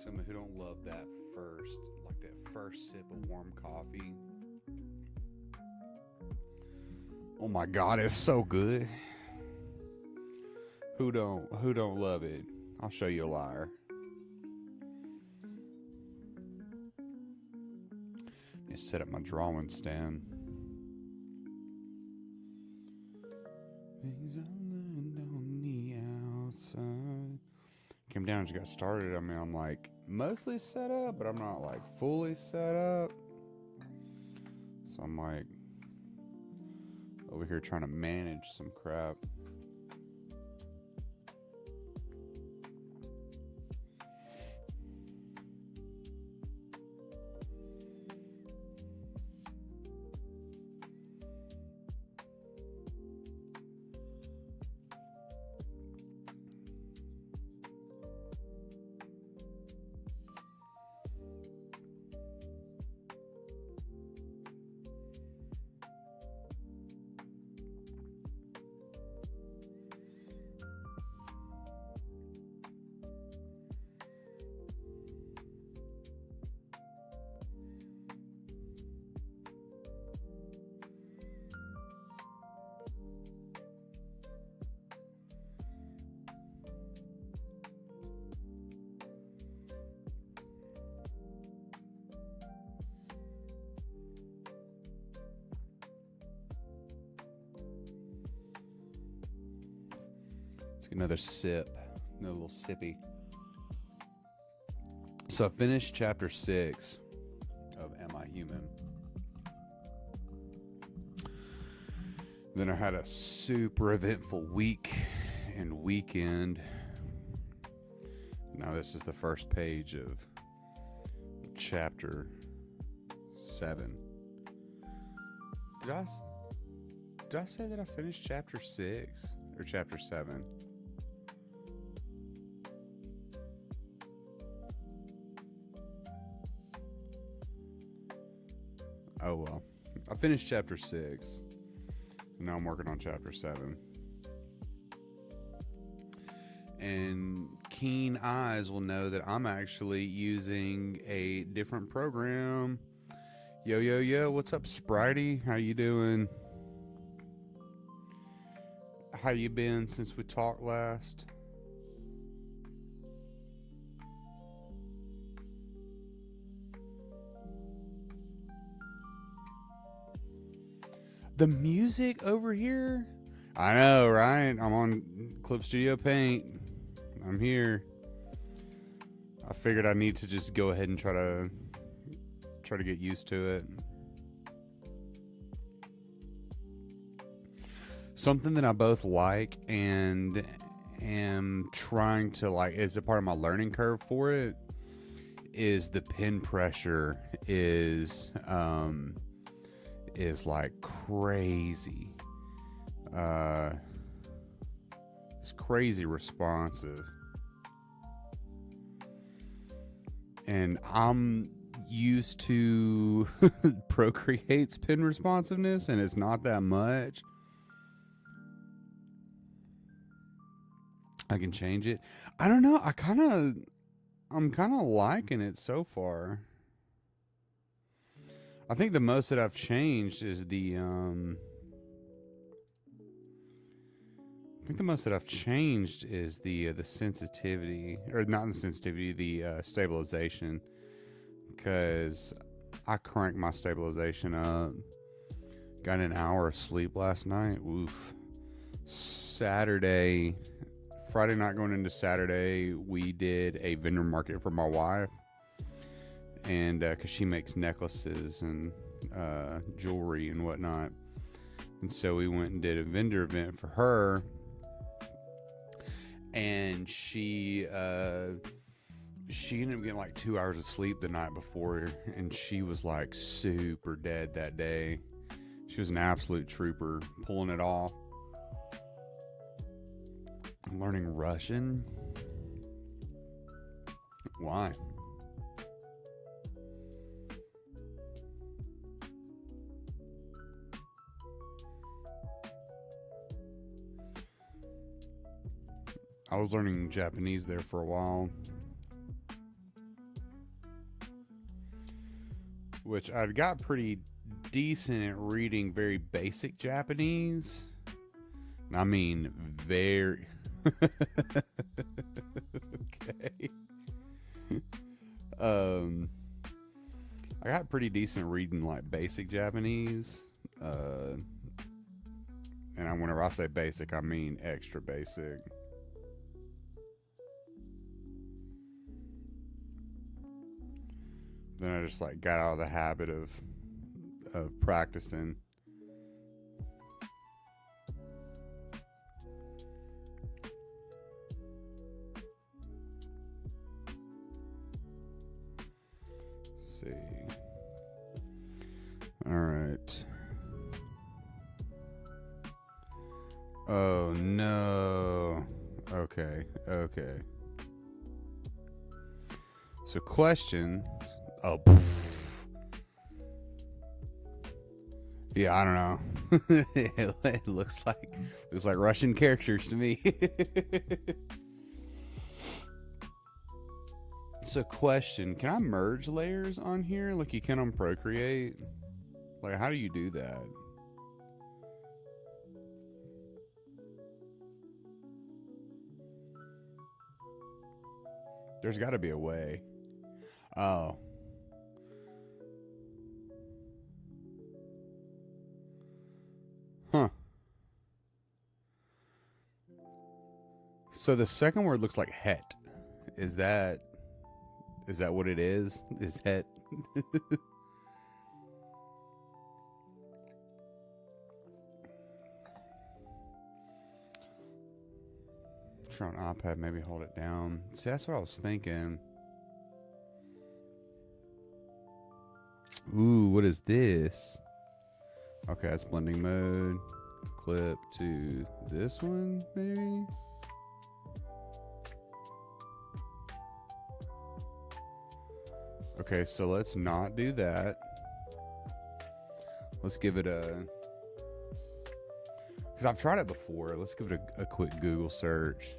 Tell me who don't love that first sip of warm coffee. Oh my God, it's so good. Who don't love it? I'll show you a liar. Just set up my drawing stand. Things I learned on the outside. Came down and just got started. I mean, I'm like mostly set up, but I'm not like fully set up. So I'm like over here trying to manage some crap. Let's get another sip, another little sippy. So I finished chapter 6 of Am I Human? Then I had a super eventful week and weekend. Now this is the first page of chapter 7. Did I say that I finished chapter 6 or chapter 7? Oh well. I finished chapter 6. Now I'm working on chapter 7. And keen eyes will know that I'm actually using a different program. Yo, what's up, Spritey? How you doing? How you been since we talked last? The music over here? I know, right? I'm on Clip Studio Paint. I'm here. I figured I need to just go ahead and try to get used to it. Something that I both like and am trying to like is a part of my learning curve for it is the pen pressure is like crazy. It's crazy responsive. And I'm used to Procreate's pen responsiveness, and it's not that much. I can change it. I don't know. I'm kind of liking it so far. I think the most that I've changed is the sensitivity, or not the sensitivity, the stabilization, because I cranked my stabilization up. Got an hour of sleep last night. Oof. Friday night going into Saturday, we did a vendor market for my wife, and because she makes necklaces and jewelry and whatnot, and so we went and did a vendor event for her, and she ended up getting like 2 hours of sleep the night before, and she was like super dead that day. She was an absolute trooper pulling it off. Learning Russian? Why? I was learning Japanese there for a while. which I've got pretty decent at reading very basic Japanese. I mean, very. Okay. I got pretty decent reading like basic Japanese. And whenever I say basic, I mean extra basic. Then I just like got out of the habit of practicing. Let's see. All right. Oh no. Okay. So question. Oh. Poof. Yeah, I don't know. It looks like Russian characters to me. So question, can I merge layers on here like you can on Procreate? Like, how do you do that? There's got to be a way. Oh. Huh. So the second word looks like het. Is that what it is? Is het? Try on iPad, maybe hold it down. See, that's what I was thinking. Ooh, what is this? Okay, that's blending mode. Clip to this one, maybe? Okay, so let's not do that. Let's give it a... Because I've tried it before. Let's give it a quick Google search.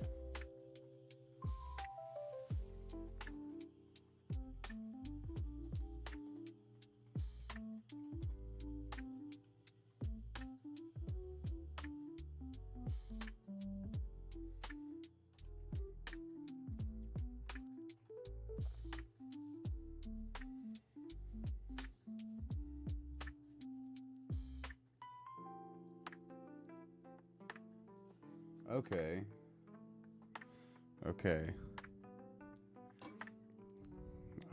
Okay.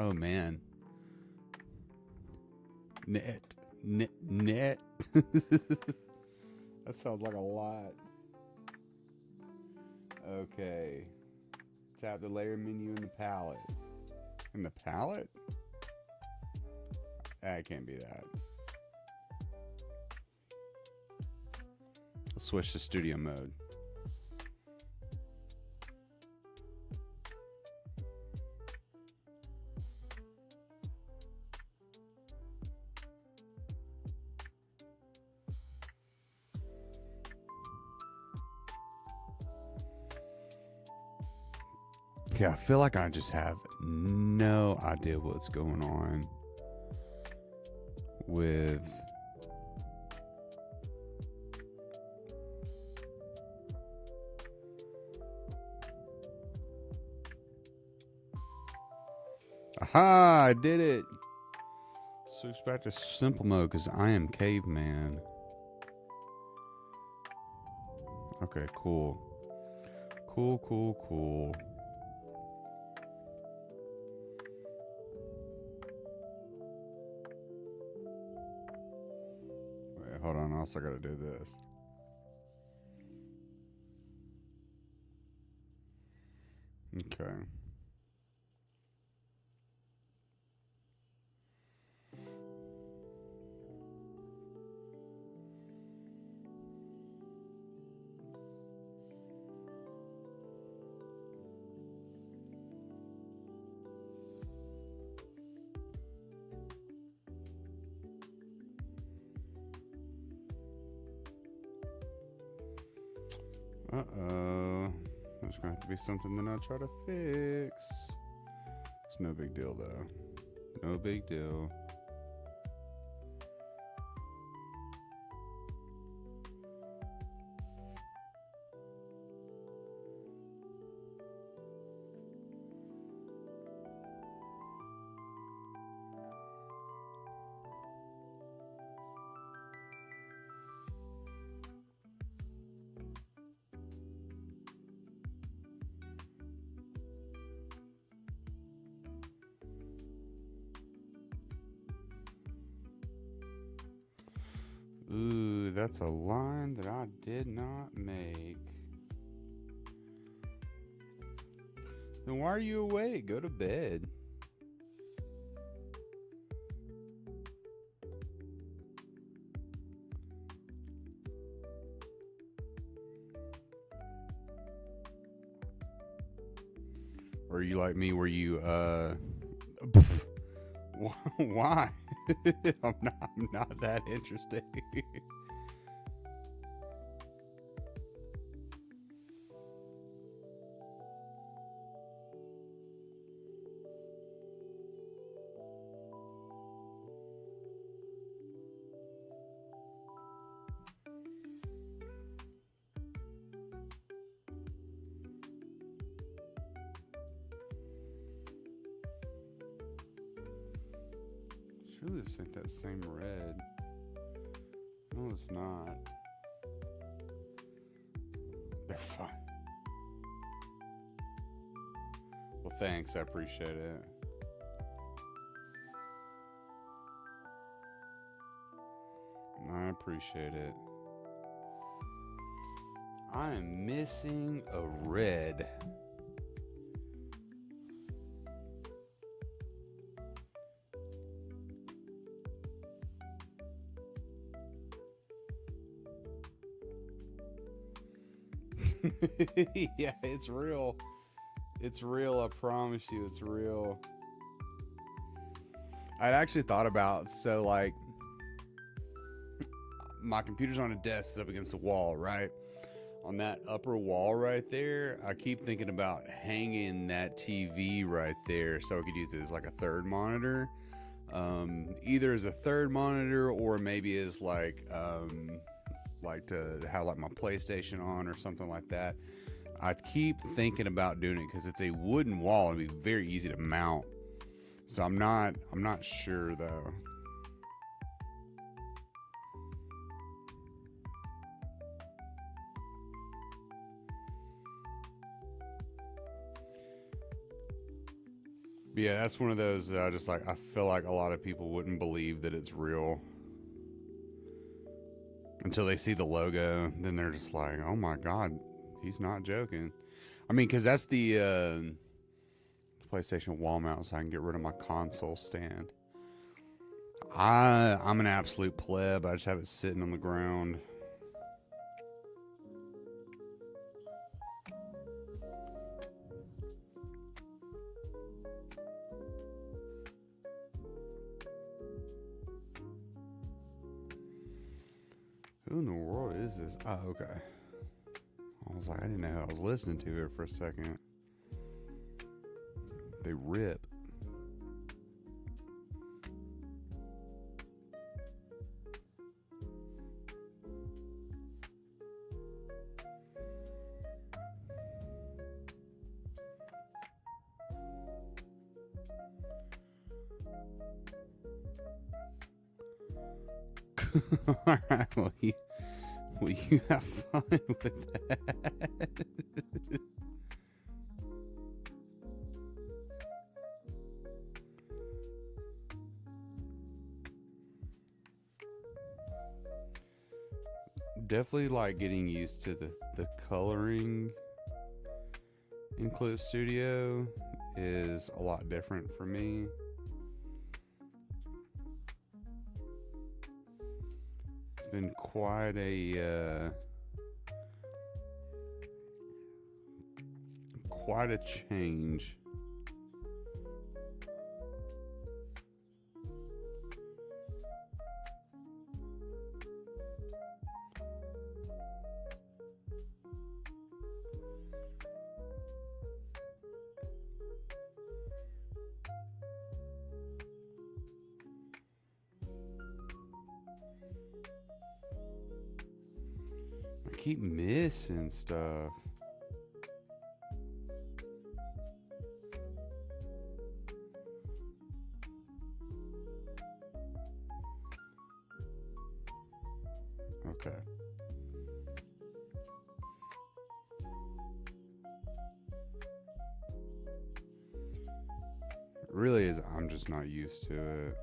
Oh man. Net. That sounds like a lot. Okay. Tap the layer menu in the palette. In the palette? It can't be that. Let's switch to studio mode. Okay, I feel like I just have no idea what's going on with aha, I did it. Switch back to simple mode because I am caveman. Okay, cool. Cool. Wait, hold on. I also got to do this. Okay. Uh-oh. There's going to have to be something that I'll try to fix. It's no big deal, though. No big deal. Ooh, that's a line that I did not make. Then why are you awake? Go to bed. Or are you like me where you, why? I'm not that interesting. Surely this ain't that same red. No, it's not. They're fine. Well, thanks. I appreciate it. I appreciate it. I am missing a red. Yeah, it's real. It's real, I promise you, it's real. I'd actually thought about, so like, my computer's on a desk, it's up against the wall, right? On that upper wall right there, I keep thinking about hanging that TV right there so I could use it as like a third monitor. Either as a third monitor or maybe as like to have like my PlayStation on or something like that. I keep thinking about doing it because it's a wooden wall and it'd be very easy to mount. So I'm not sure though. But yeah, that's one of those that I feel like a lot of people wouldn't believe that it's real until they see the logo. Then they're just like, oh my God, he's not joking. I mean, because that's the PlayStation wall mount, so I can get rid of my console stand. I'm an absolute pleb. I just have it sitting on the ground. Who in the world is this? Oh, okay. I was like, I didn't know I was listening to it for a second. They rip. All right, well, you have fun with that. Definitely like getting used to the coloring in Clip Studio is a lot different for me. It's been quite a change. I keep missing stuff. Okay. It really is. I'm just not used to it.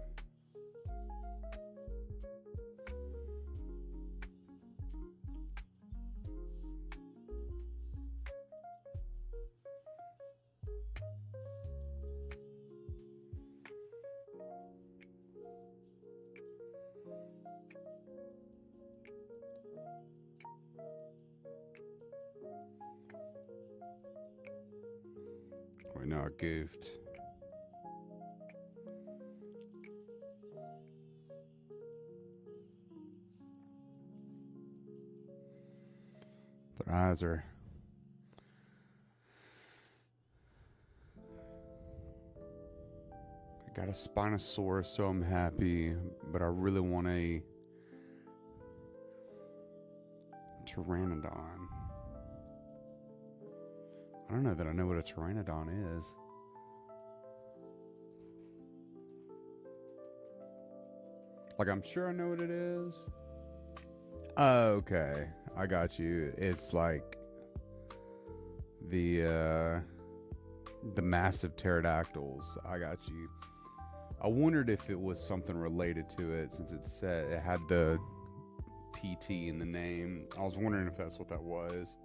wait, no, I goofed. Their eyes are... I got a Spinosaurus, so I'm happy, but I really want a Pteranodon. I don't know that I know what a Pteranodon is. Like, I'm sure I know what it is. Oh, okay. I got you. It's like the massive pterodactyls. I got you. I wondered if it was something related to it, since it said it had the PT in the name. I was wondering if that's what that was.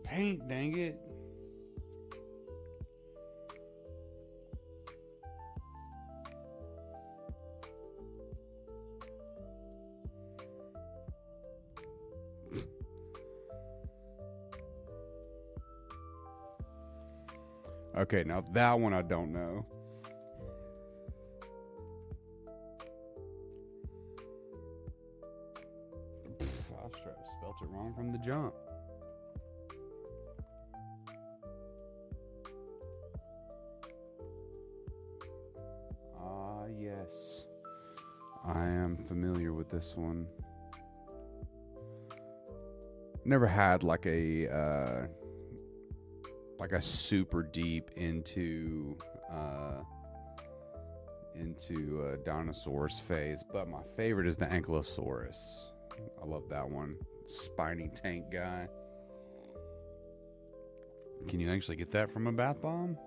Paint, dang it. Okay, now that one I don't know. I spelled it wrong from the jump. Yes, I am familiar with this one. Never had like a super deep into dinosaurs phase, but my favorite is the Ankylosaurus. I love that one. Spiny tank guy. Can you actually get that from a bath bomb?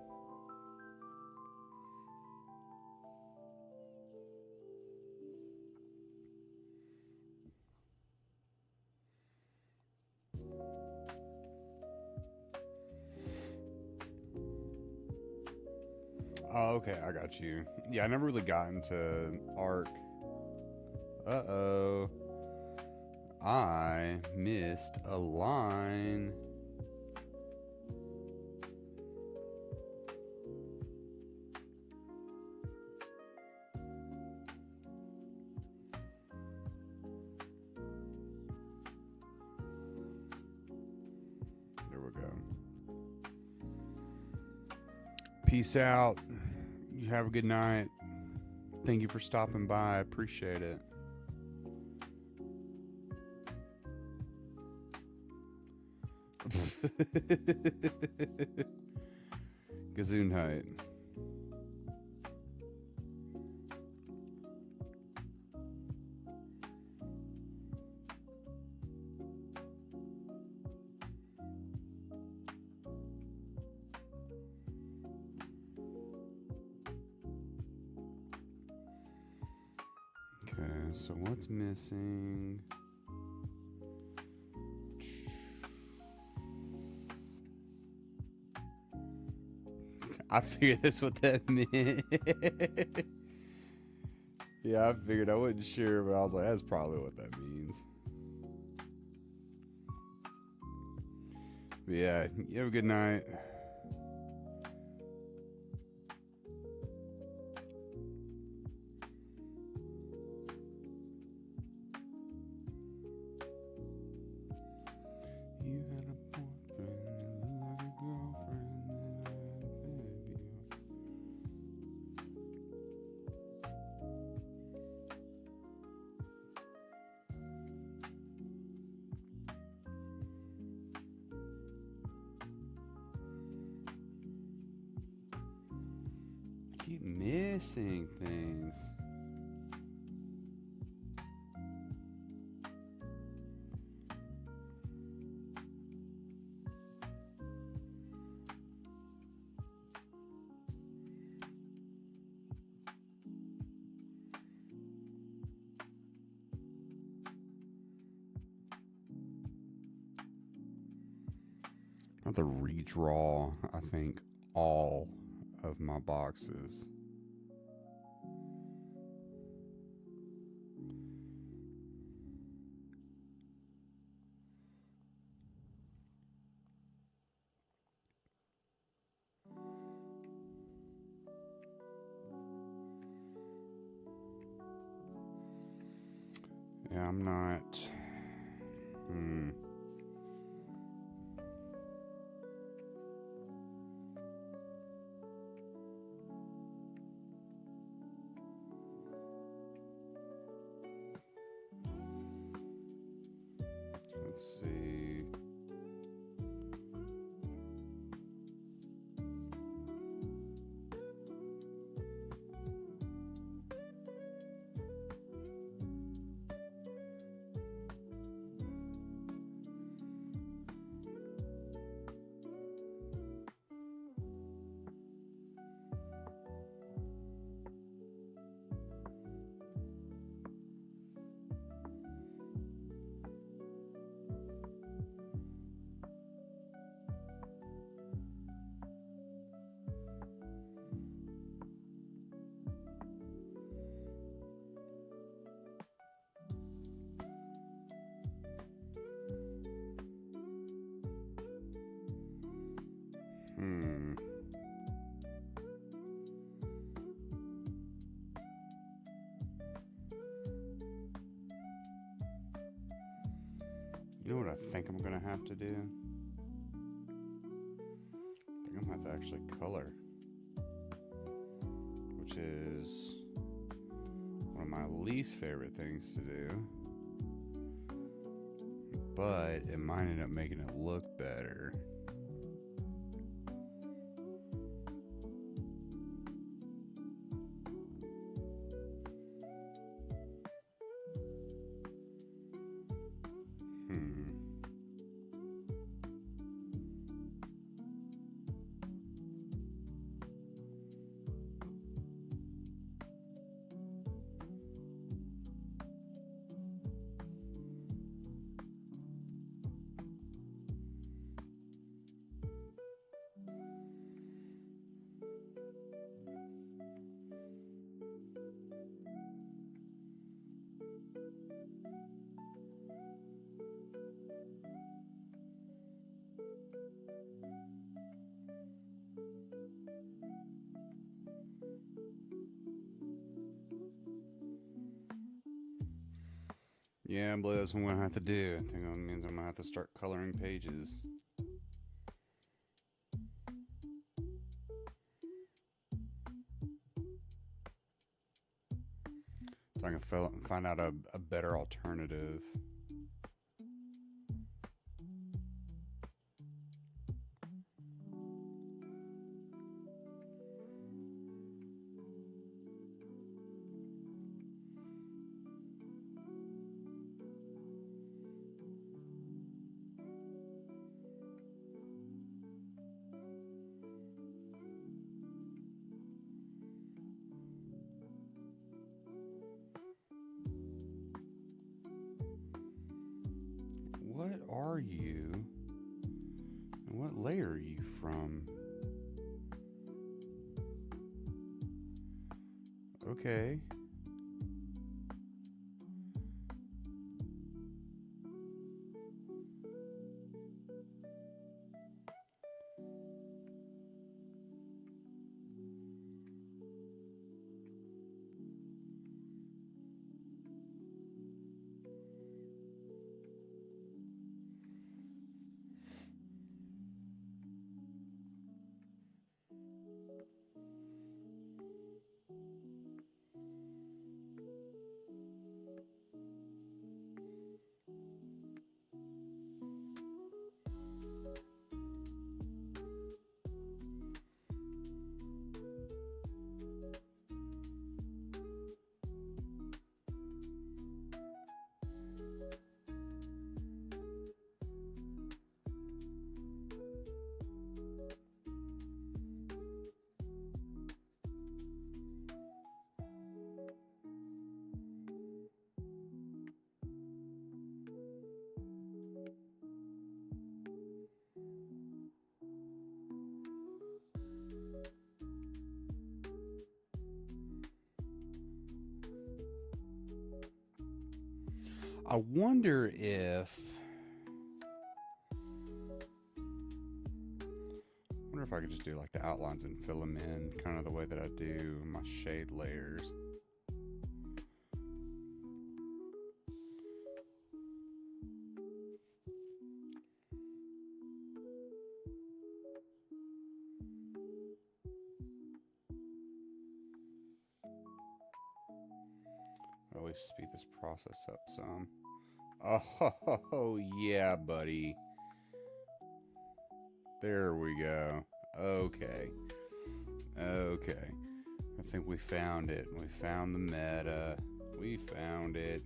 Oh, okay, I got you. Yeah, I never really got into Ark. Uh-oh. I missed a line. There we go. Peace out. You have a good night. Thank you for stopping by. I appreciate it. Gesundheit. Okay, so what's missing? I figured that's what that meant. Yeah, I figured. I wasn't sure, but I was like, that's probably what that means. But yeah, you have a good night. You had a boyfriend, you had a girlfriend, and I had a baby. I keep missing things. have to redraw, I think, all of my boxes. Yeah, I'm not. Let's see. You know what I think I'm gonna have to do? I think I'm gonna have to actually color, which is one of my least favorite things to do, but it might end up making it look better. Yeah, I believe that's what I'm gonna have to do. I think that means I'm gonna have to start coloring pages. So I can find out a better alternative. What are you? And what layer are you from? Okay. I wonder if I could just do like the outlines and fill them in kind of the way that I do my shade layers. Or at least speed this process up some. Oh, yeah, buddy. There we go. Okay. Okay. I think we found it. We found the meta. We found it.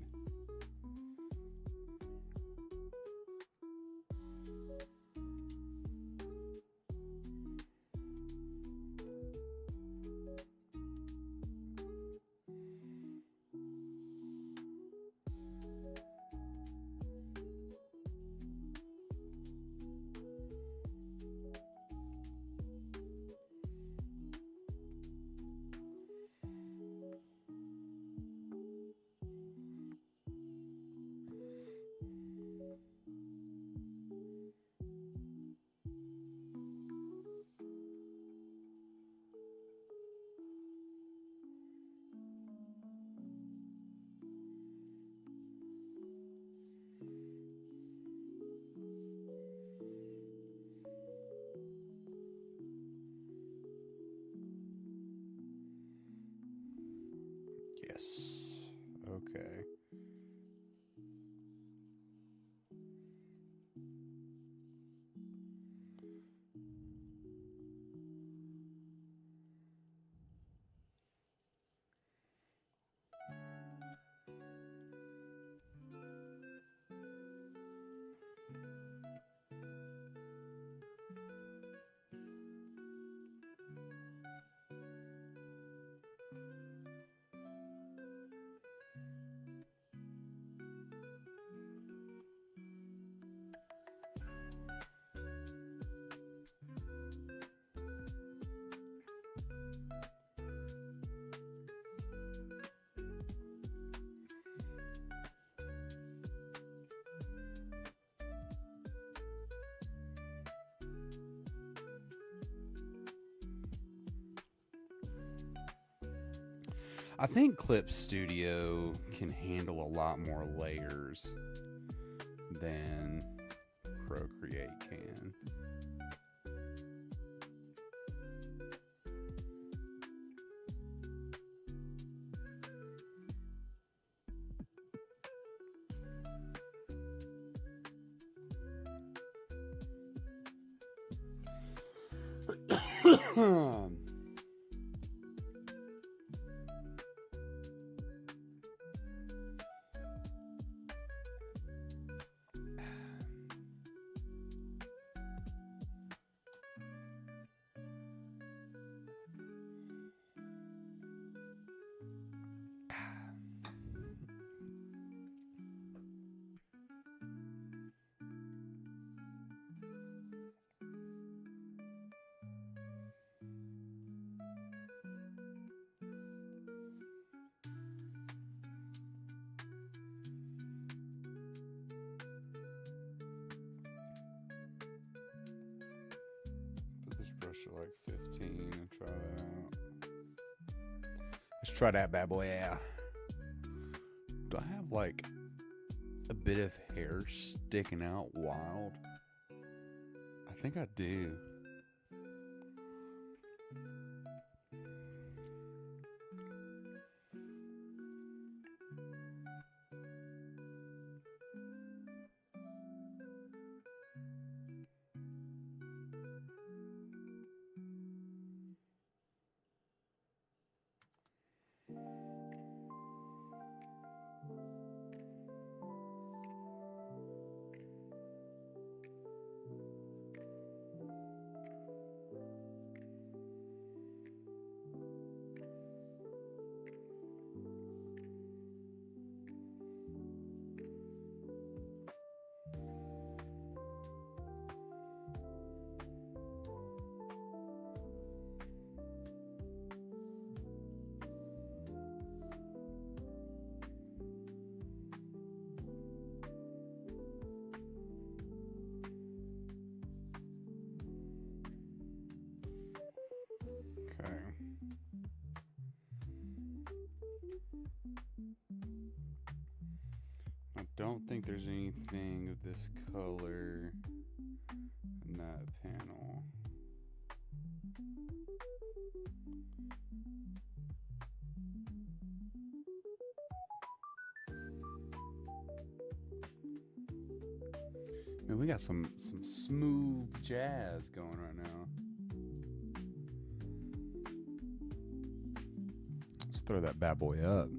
Yes. Okay. I think Clip Studio can handle a lot more layers than Procreate can. Put this brush at like 15 and try that out. Let's try that bad boy. Yeah. Do I have like a bit of hair sticking out wild? I think I do. don't think there's anything of this color in that panel. Man, we got some smooth jazz going right now. Let's throw that bad boy up.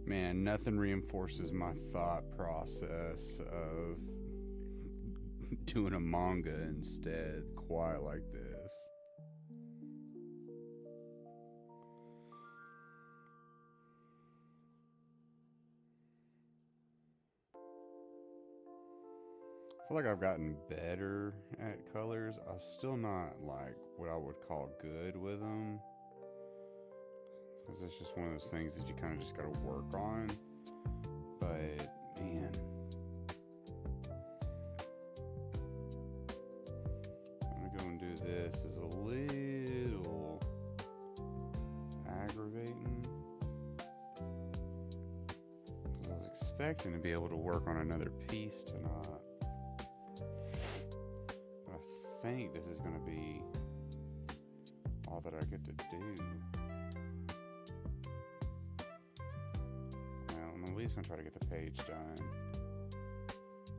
Man, nothing reinforces my thought process of doing a manga instead quite like this. I feel like I've gotten better at colors. I'm still not like what I would call good with them. Because it's just one of those things that you kind of just got to work on. But, man. I'm going to go and do this is a little aggravating. Because I was expecting to be able to work on another piece tonight. But I think this is going to be all that I get to do. I'm at least going to try to get the page done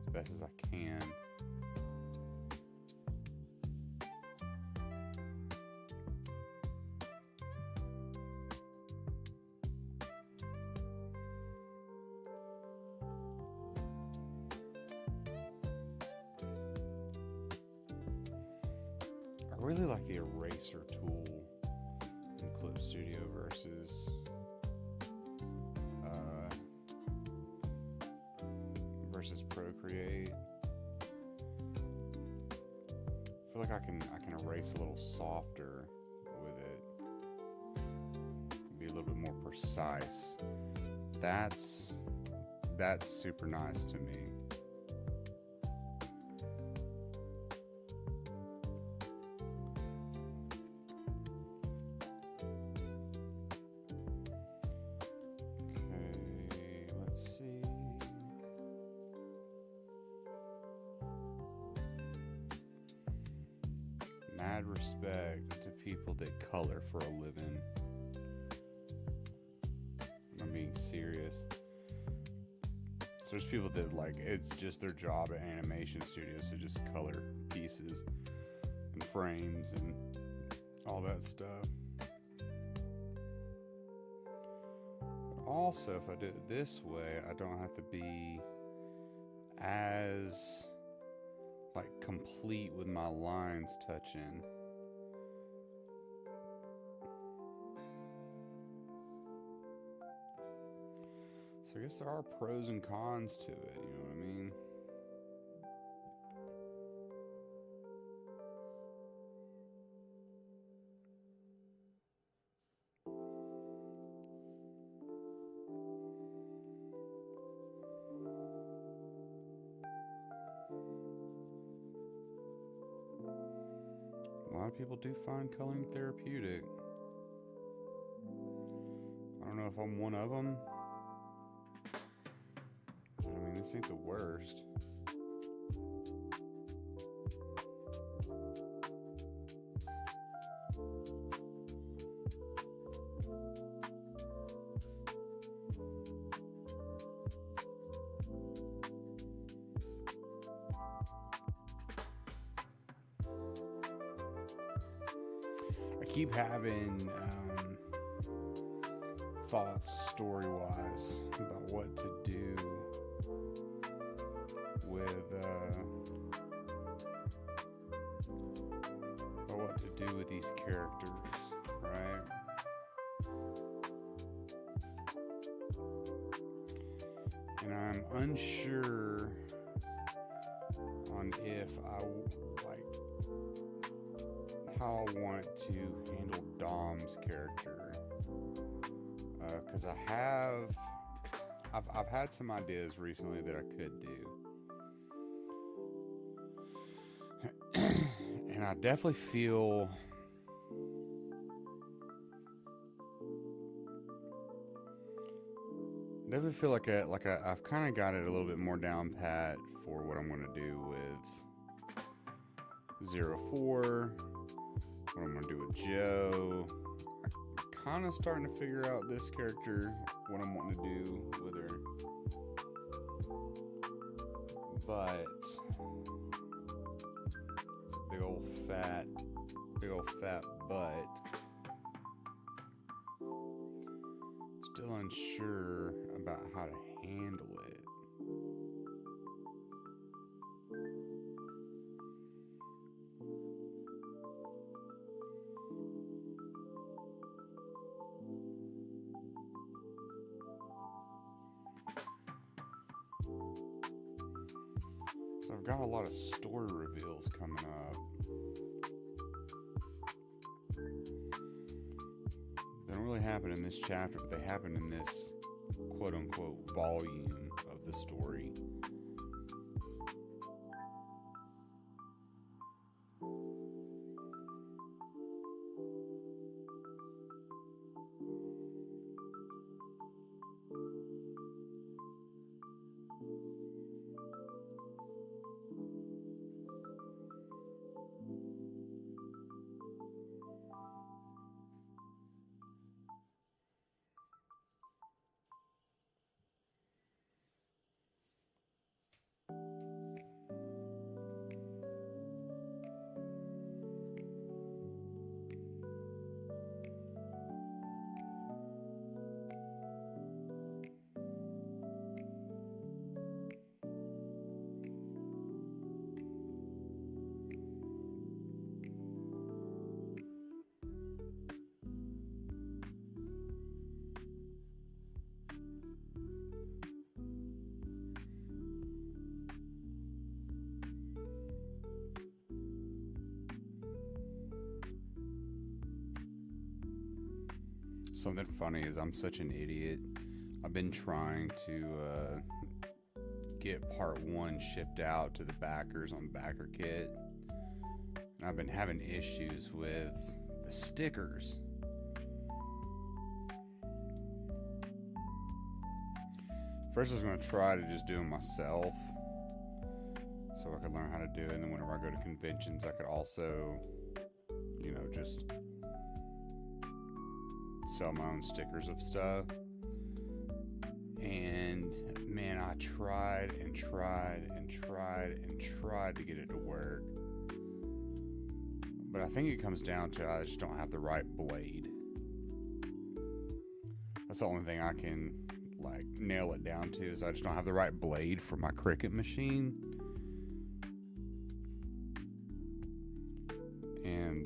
as best as I can. I really like the eraser tool in Clip Studio versus Procreate. I feel like I can erase a little softer with it. Be a little bit more precise. That's super nice to me. Mad respect to people that color for a living. I'm being serious. So there's people that like it's just their job at animation studios to just color pieces and frames and all that stuff. But also, if I do it this way, I don't have to be as like complete with my lines touching. So I guess there are pros and cons to it, you know what I mean? A lot of people do find coloring therapeutic. if I'm one of them. But, I mean, this ain't the worst. I keep having thoughts story-wise about what to do with these characters, right? And I'm unsure on if I like how I want to handle Dom's character, because I've had some ideas recently that I could do, and I definitely feel like I've kind of got it a little bit more down pat for what I'm going to do with 04, what I'm going to do with Joe. I'm kind of starting to figure out this character, what I'm wanting to do with her. But it's a big old fat butt. Still unsure about how to handle it. So I've got a lot of story reveals coming up. They don't really happen in this chapter, but they happen in this quote-unquote volume of the story. Something funny is I'm such an idiot. I've been trying to get part 1 shipped out to the backers on BackerKit. And I've been having issues with the stickers. First I was going to try to just do them myself so I could learn how to do it. And then whenever I go to conventions, I could also, just sell my own stickers of stuff. And man, I tried and tried and tried and tried to get it to work. But I think it comes down to I just don't have the right blade. That's the only thing I can nail it down to, is I just don't have the right blade for my Cricut machine. And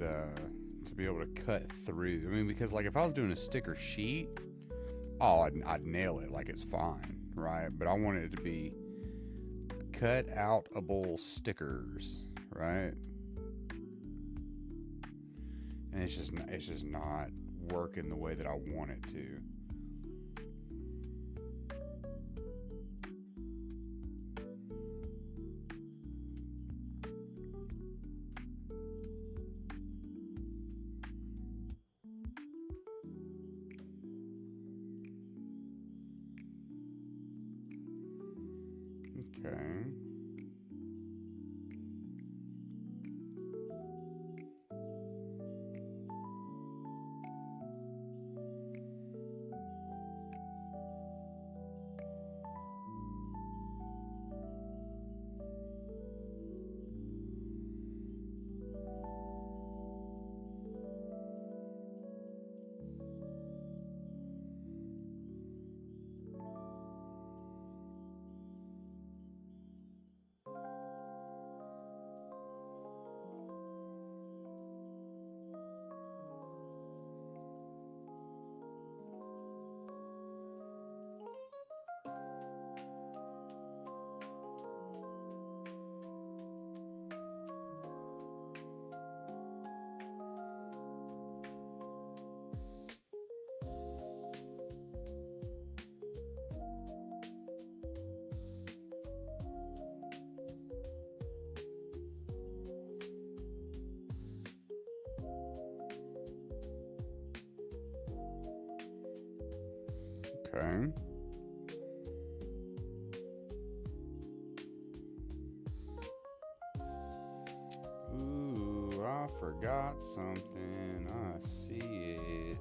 to be able to cut through, because if I was doing a sticker sheet, I'd nail it, it's fine, right? But I wanted it to be cut outable stickers, right? And it's just not working the way that I want it to. Okay. Okay. Ooh, I forgot something. I see it.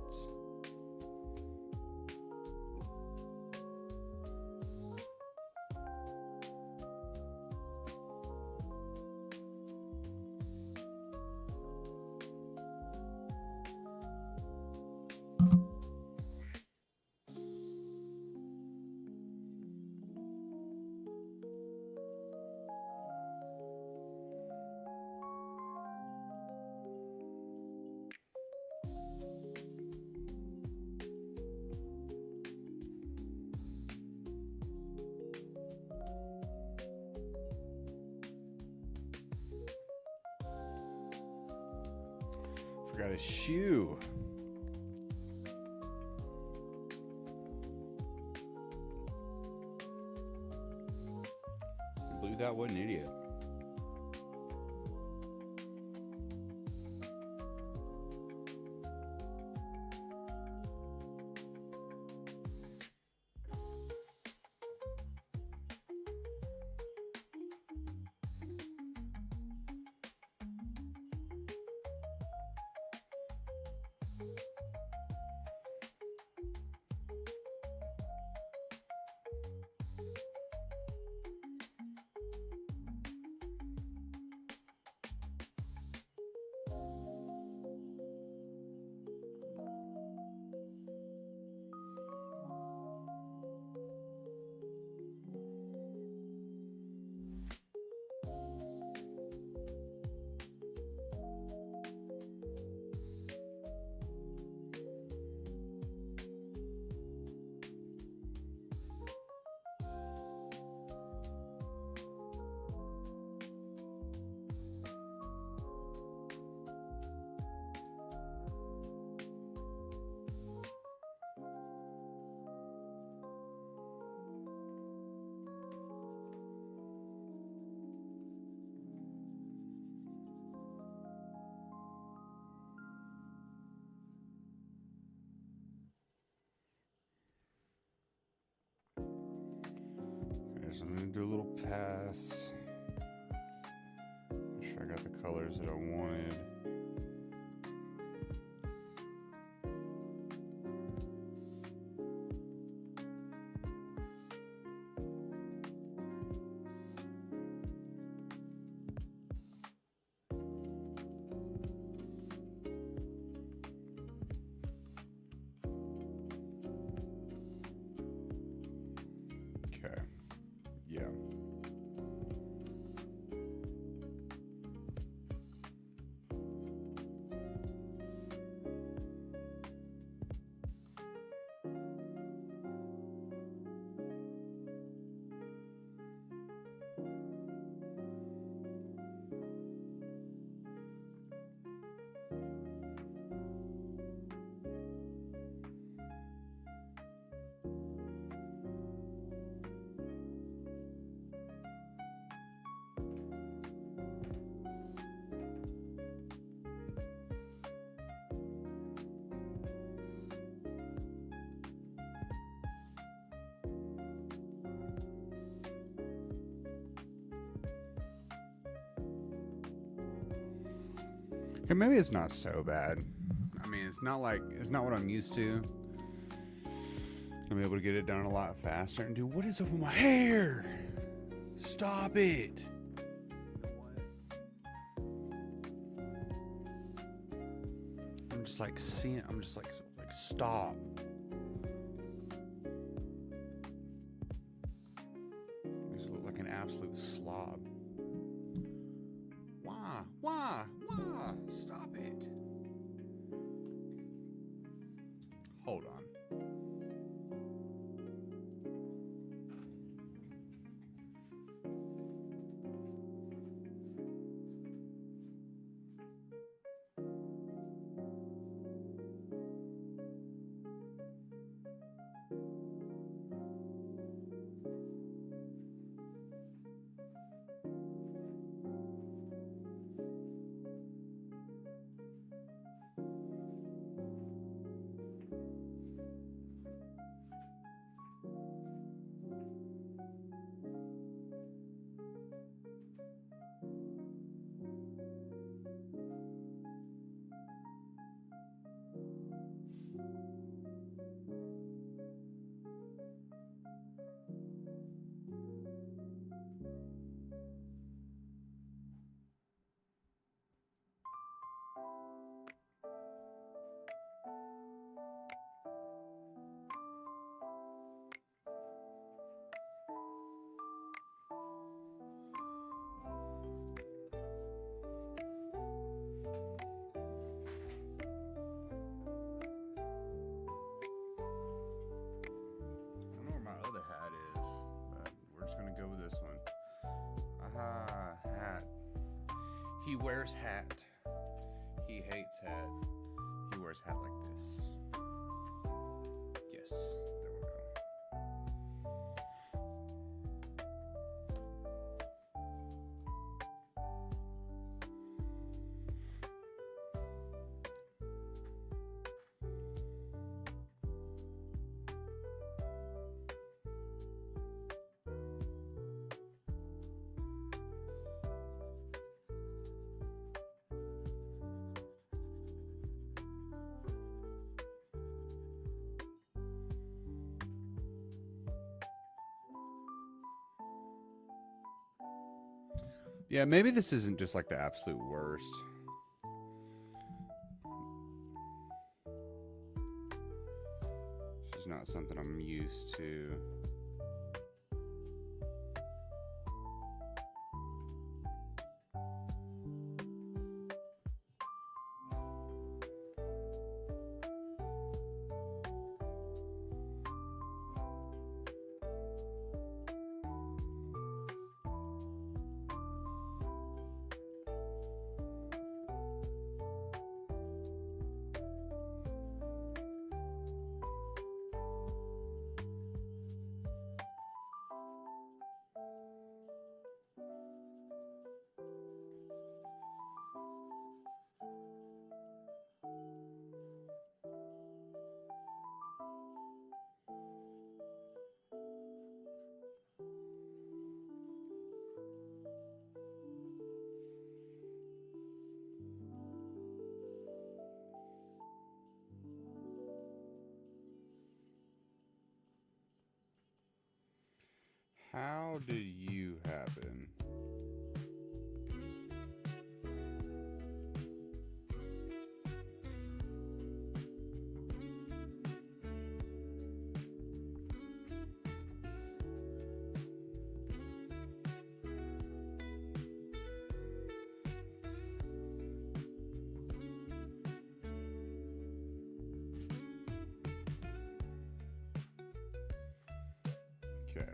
Forgot a shoe. I believe that, what an idiot. So I'm going to do a little pass. Make sure I got the colors that I wanted. Okay. Yeah. Okay, maybe it's not so bad. I mean, it's not what I'm used to. I'm able to get it done a lot faster. And dude, what is up with my hair? Stop it. I'm just like seeing, I'm just like stop. I just look like an absolute slob. Why? Stop it. Hold on. He wears hat. He hates hat. He wears hat like this. Yes, there we go. Yeah, maybe this isn't just like the absolute worst. It's just not something I'm used to. How do you happen? Okay.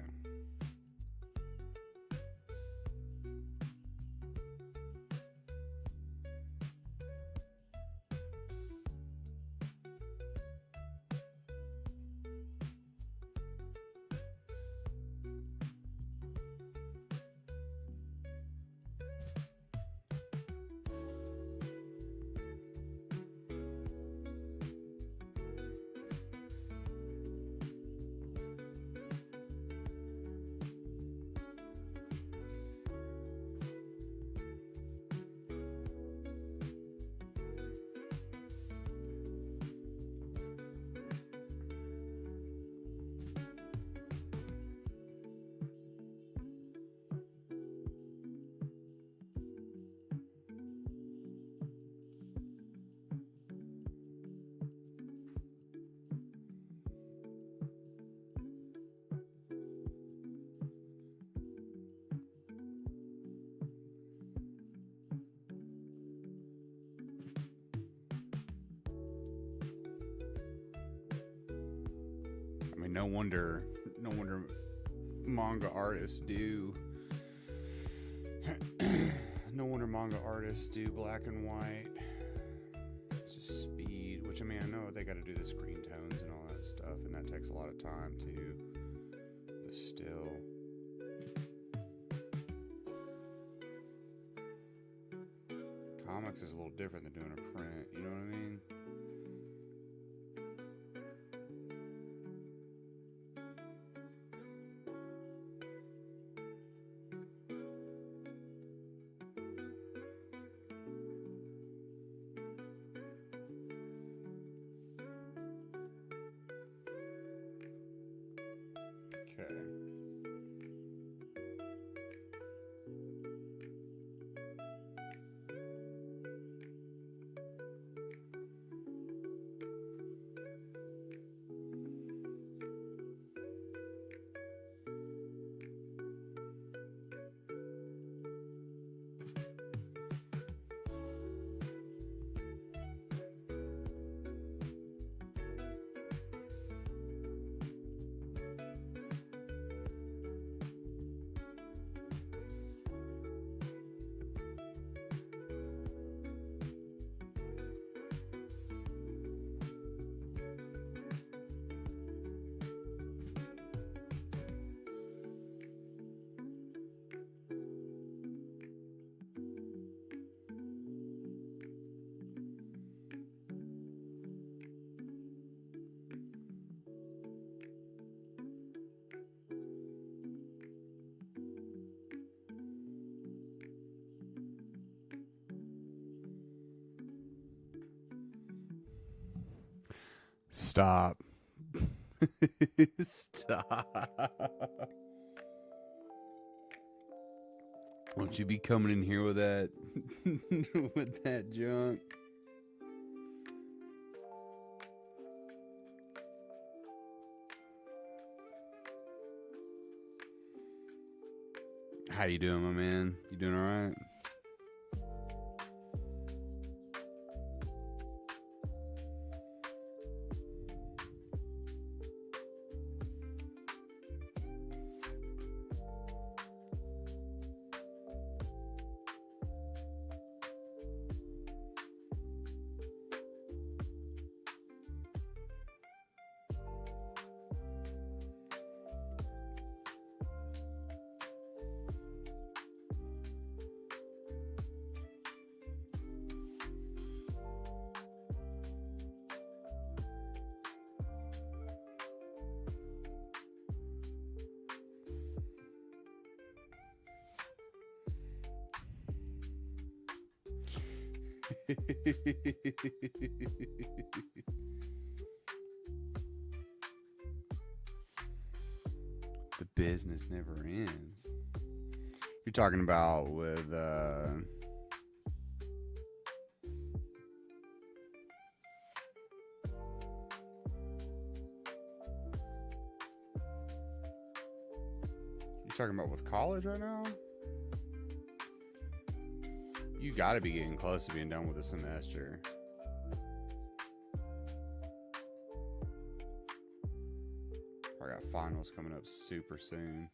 no wonder manga artists do. No wonder manga artists do black and white. It's just speed, which I mean, I know they got to do the screen tones and all that stuff, and that takes a lot of time too. But still. Comics is a little different than doing a print, you know what I mean? Okay. Stop. Stop. Won't you be coming in here with that with that junk? How you doing, my man? You doing all right? The business never ends. You're talking about with you're talking about with college right now? You gotta be getting close to being done with the semester. I got finals coming up super soon.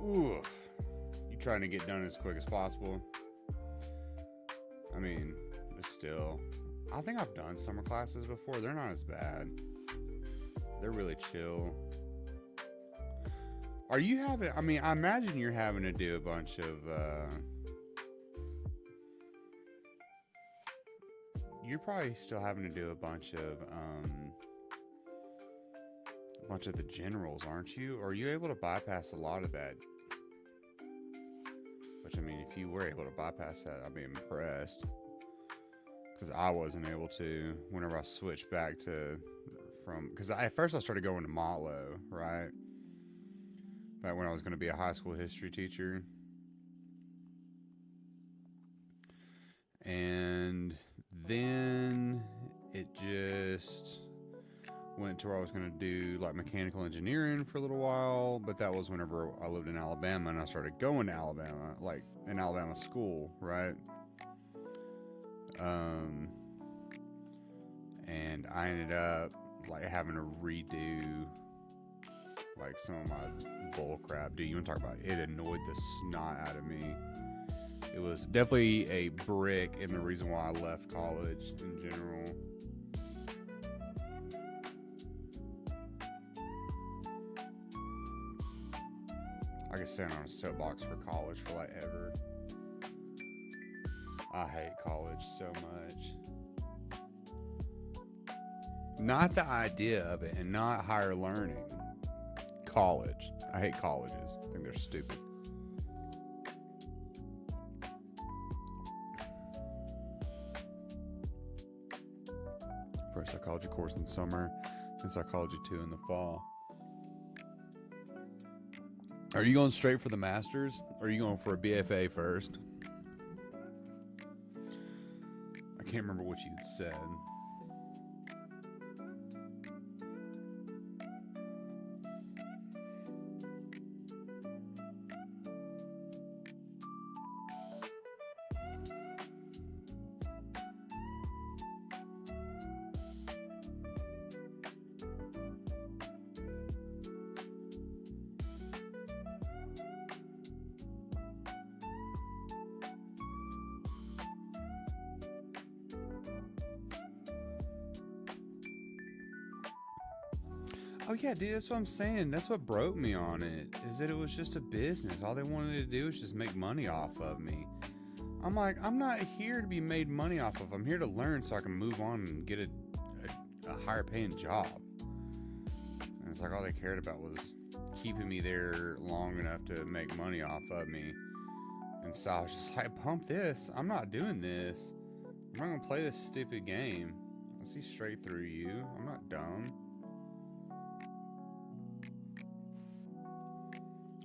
Oof. You trying to get done as quick as possible? I mean, but still, I think I've done summer classes before. They're not as bad. They're really chill. Are you having, I mean, I imagine you're having to do a bunch of, you're probably still having to do a bunch of the generals, aren't you? Or are you able to bypass a lot of that? Which, I mean, if you were able to bypass that, I'd be impressed. Because I wasn't able to whenever I switched back to, because at first I started going to Motlo, right? Back when I was going to be a high school history teacher. And then it just went to where I was going to do like mechanical engineering for a little while, but that was whenever I lived in Alabama and I started going to Alabama, like in Alabama school, right? And I ended up like having to redo like some of my bull crap. Dude, you want to talk about it annoyed the snot out of me. It was definitely a brick in the reason why I left college in general. I could stand on a soapbox for college for like ever. I hate college so much. Not the idea of it and not higher learning. College. I hate colleges. I think they're stupid. First psychology course in the summer, then psychology 2 in the fall. Are you going straight for the master's, or are you going for a BFA first? I can't remember what you'd said. Oh yeah, dude, that's what I'm saying. That's what broke me on it, is that it was just a business. All they wanted to do was just make money off of me. I'm like, I'm not here to be made money off of. I'm here to learn so I can move on and get a higher paying job. And it's like all they cared about was keeping me there long enough to make money off of me. And so I was just like, pump this. I'm not doing this. I'm not going to play this stupid game. I see straight through you. I'm not dumb.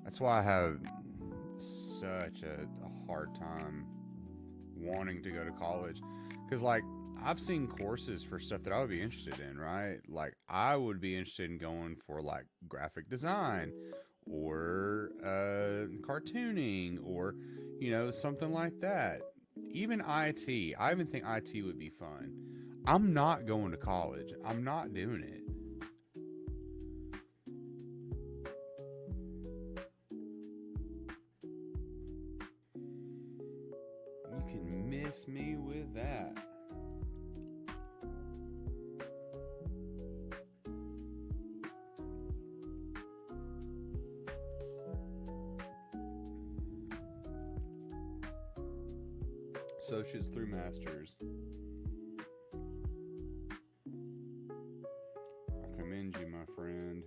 That's why I have such a hard time wanting to go to college. Because, like, I've seen courses for stuff that I would be interested in, right? Like, I would be interested in going for, like, graphic design or cartooning or, you know, something like that. Even IT. I even think IT would be fun. I'm not going to college. I'm not doing it. Miss me with that. Associates through masters. I commend you, my friend.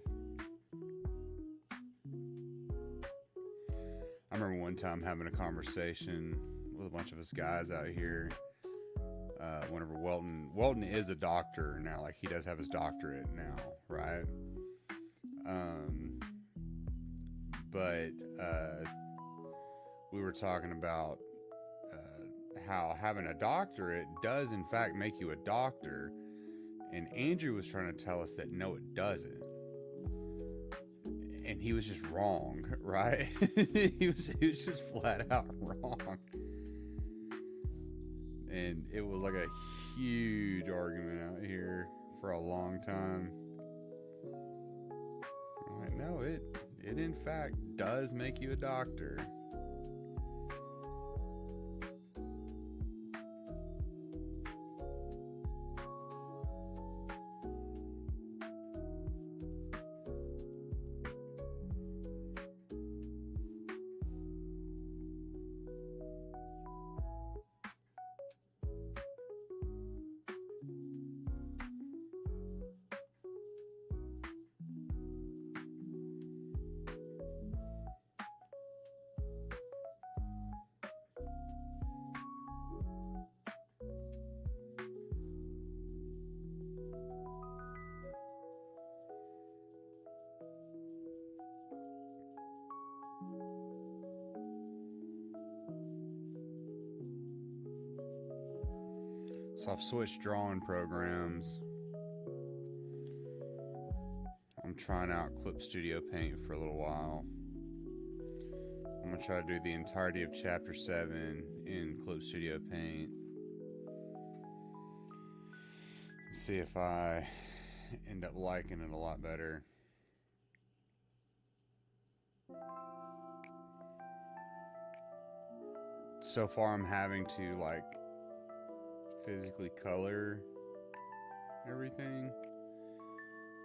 I remember one time having a conversation with a bunch of us guys out here. Whenever Welton is a doctor now, like he does have his doctorate now, right? But we were talking about how having a doctorate does in fact make you a doctor, and Andrew was trying to tell us that no, it doesn't. And he was just wrong, right? he was just flat out wrong. And it was like a huge argument out here for a long time. I'm like, no, it in fact does make you a doctor. So I've switched drawing programs. I'm trying out Clip Studio Paint for a little while. I'm going to try to do the entirety of Chapter 7 in Clip Studio Paint. See if I end up liking it a lot better. So far I'm having to like physically color everything.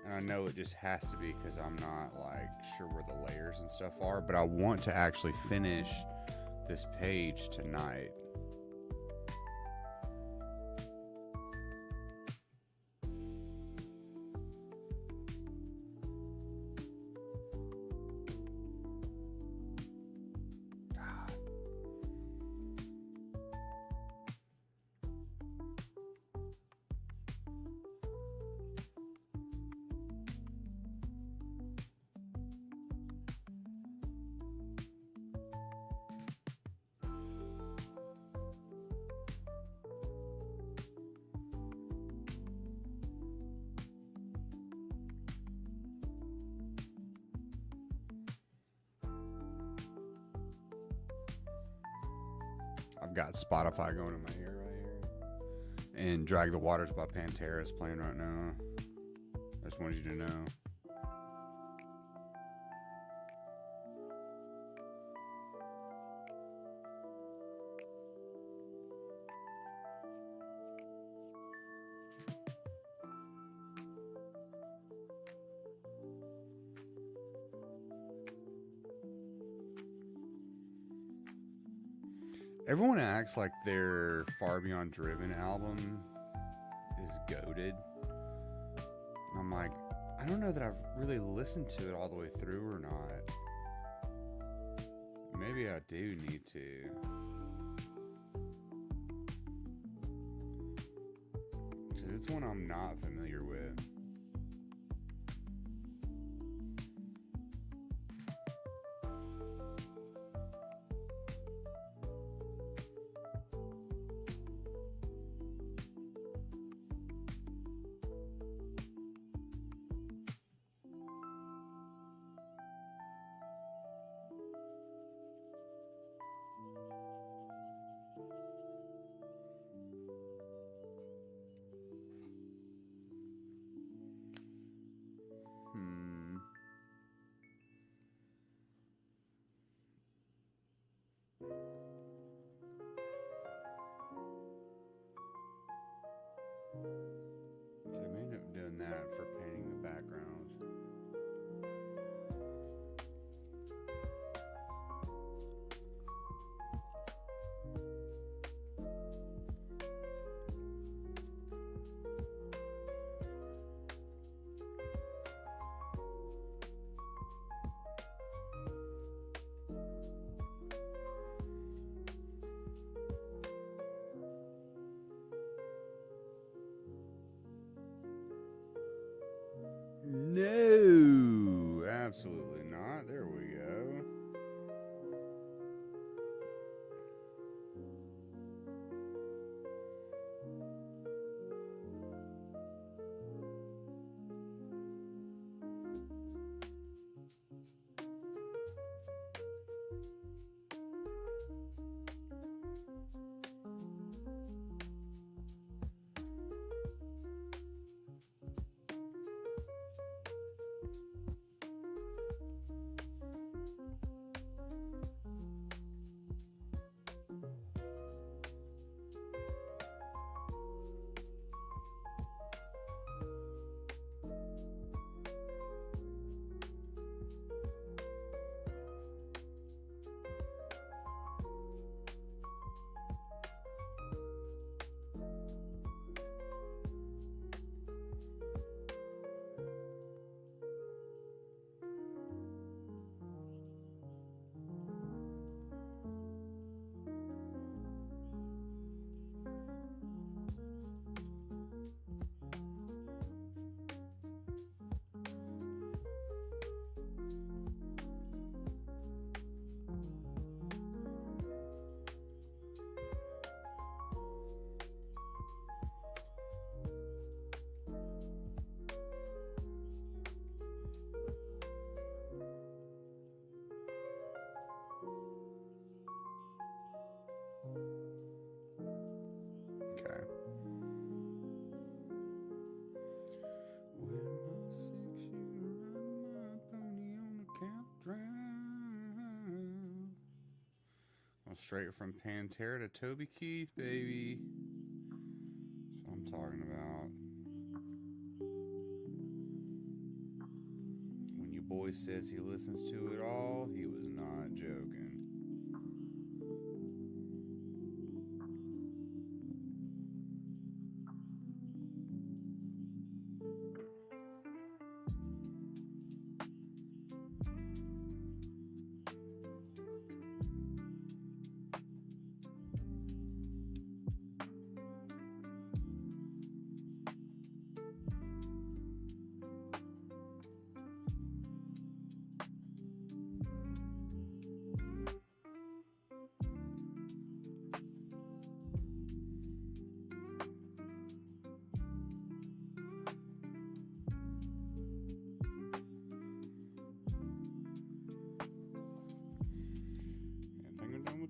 And I know it just has to be because I'm not like sure where the layers and stuff are, but I want to actually finish this page tonight. I've got Spotify going in my ear right here. And Drag the Waters by Pantera is playing right now. I just wanted you to know. Everyone acts like their Far Beyond Driven album is goated. And I'm like, I don't know that I've really listened to it all the way through or not. Maybe I do need to. Because it's one I'm not familiar with. Straight from Pantera to Toby Keith, baby. That's what I'm talking about. When your boy says he listens to it all, he was not joking.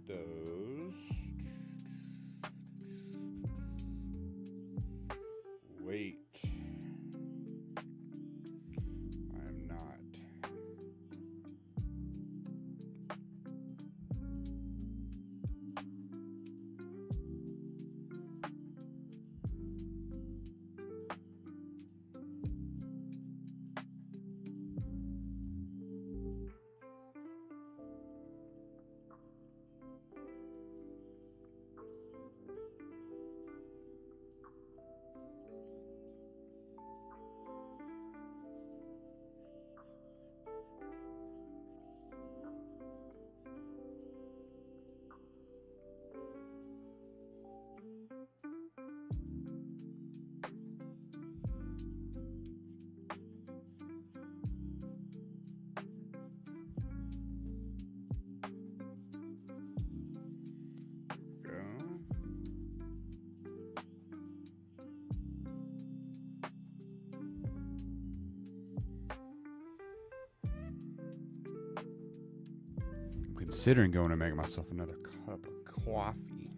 Those. Wait. I am not. Considering going to make myself another cup of coffee.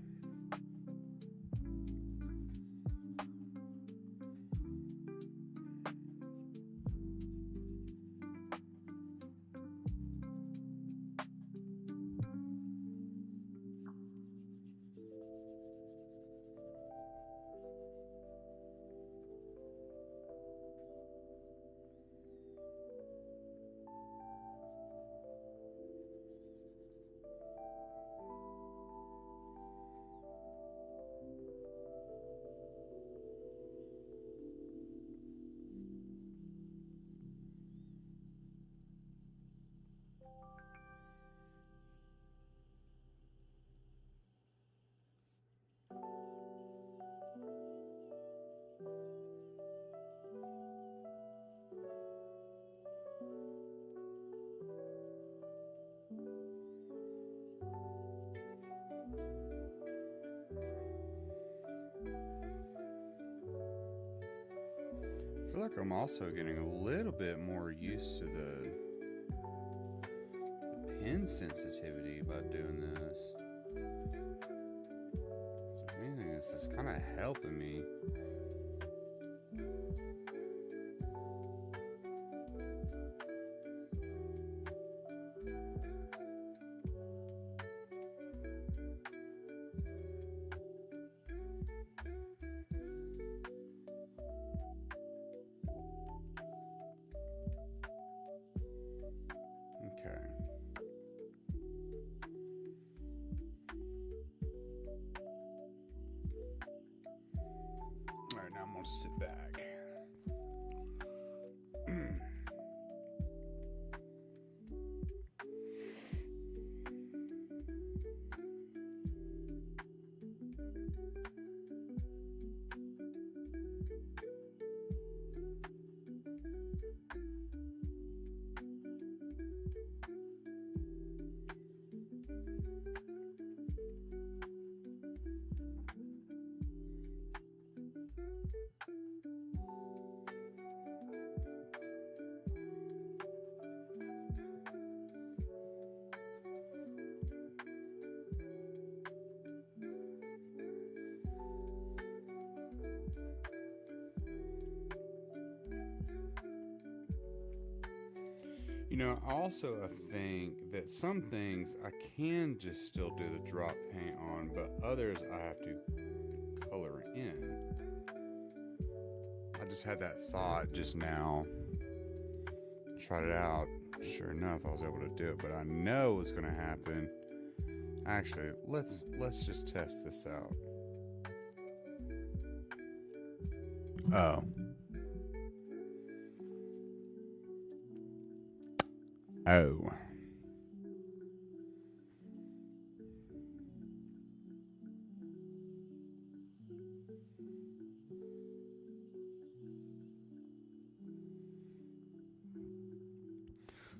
I feel like I'm also getting a little bit more used to the pin sensitivity by doing this. So if anything, this is kind of helping me. You know, I also think that some things I can just still do the drop paint on, but others I have to color in. I just had that thought just now. Tried it out. Sure enough, I was able to do it, but I know what's going to happen. Actually, let's just test this out. Oh. Oh.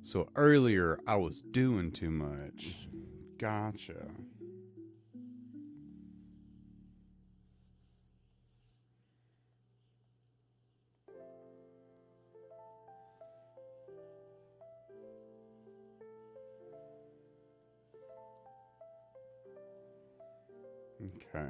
So earlier I was doing too much. Gotcha. Okay.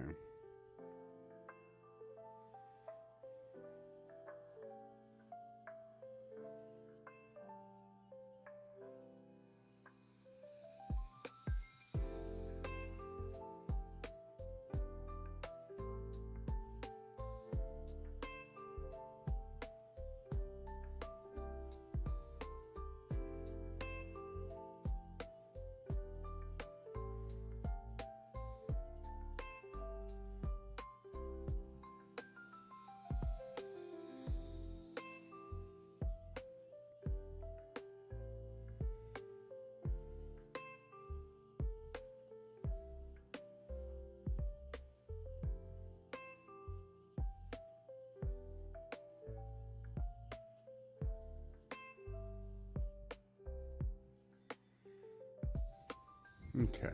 Okay.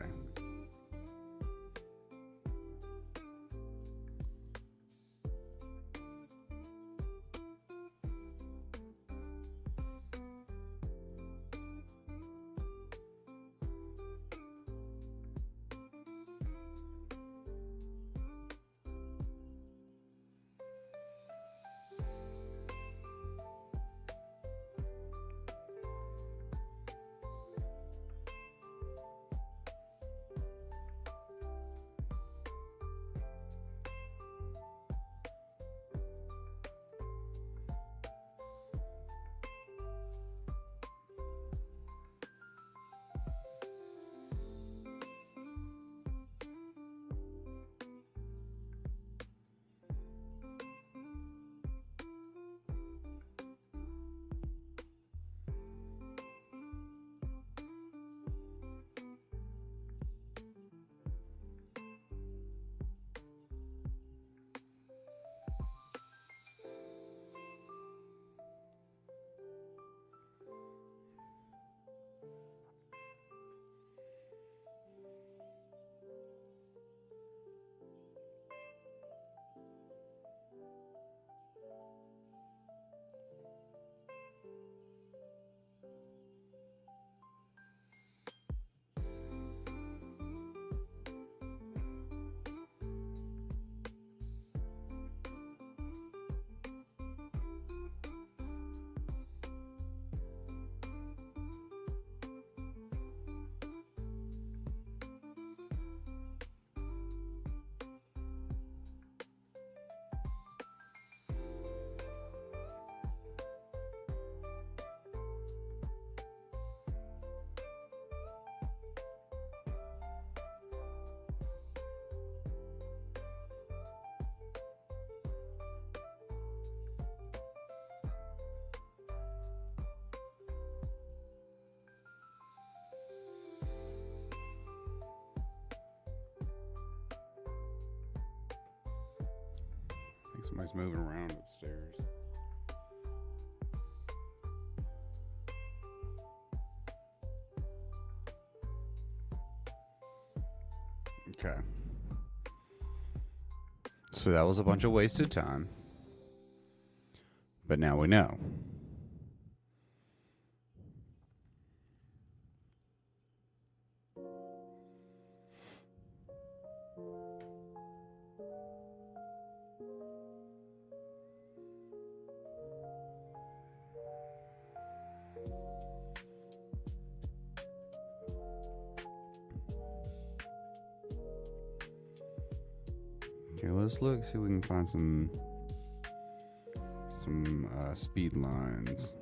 I think somebody's moving around upstairs. Okay. So that was a bunch of wasted time. But now we know. Okay, let's look, see if we can find some speed lines.